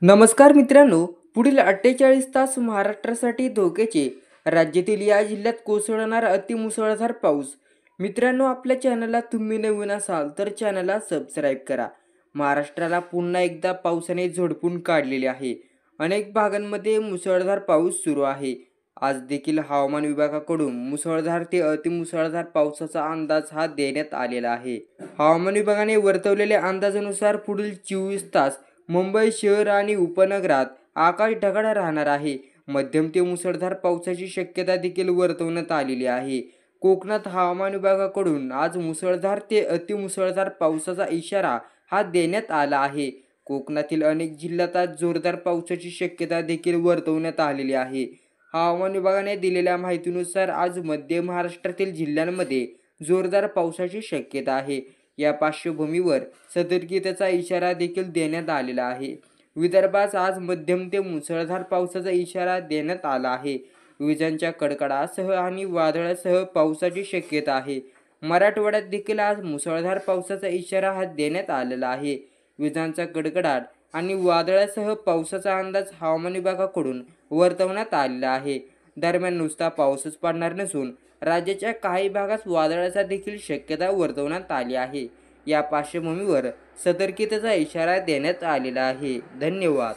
नमस्कार मित्रांनो, पुढील 48 तास महाराष्ट्रासाठी धोक्याचे. राज्यातील या जिल्ह्यात कोसळणार अतिमुसळधार पाऊस. मित्रांनो, आपल्या चॅनलला तुम्ही नवीन असाल तर चॅनलला सबस्क्राईब करा. महाराष्ट्राला पुन्हा एकदा पावसाने झोडपून काढलेले आहे. अनेक भागांमध्ये मुसळधार पाऊस सुरू आहे. आज देखील हवामान विभागाकडून मुसळधार ते अतिमुसळधार पावसाचा अंदाज देण्यात आलेला आहे. हवामान विभागाने वर्तवलेल्या अंदाजानुसार पुढील 24 तास मुंबई शहर आणि उपनगरात आकाश ढगाळ राहणार आहे. मध्यम ते मुसळधार पावसाची शक्यता देखील वर्तवण्यात आलेली आहे. कोकणात हवामान विभागाकडून आज मुसळधार ते अतिमुसळधार पावसाचा इशारा देण्यात आला आहे. कोकणातील अनेक जिल्ह्यात आज जोरदार पावसाची शक्यता देखील वर्तवण्यात आलेली आहे. हवामान विभागाने दिलेल्या माहितीनुसार आज मध्य महाराष्ट्रातील जिल्ह्यांमध्ये जोरदार पावसाची शक्यता आहे. या पार्श्वभूमीवर सतर्कतेचा इशारा देखील देण्यात आलेला आहे. विदर्भात आज मध्यम ते मुसळधार पावसाचा इशारा देण्यात आला आहे. विजांच्या कडकडाटासह आणि वादळासह पावसाची शक्यता आहे. मराठवाड्यात देखील आज मुसळधार पावसाचा इशारा देण्यात आलेला आहे. विजांचा कडकडाट आणि वादळासह पावसाचा अंदाज हवामान विभागाकडून वर्तवण्यात आलेला आहे. दरम्यान नुसता पाऊसच पडणार नसून राज्याच्या काही भागात वादळाचा देखील शक्यता वर्तवण्यात आली आहे. या पार्श्वभूमीवर सतर्कतेचा इशारा देण्यात आलेला आहे. धन्यवाद.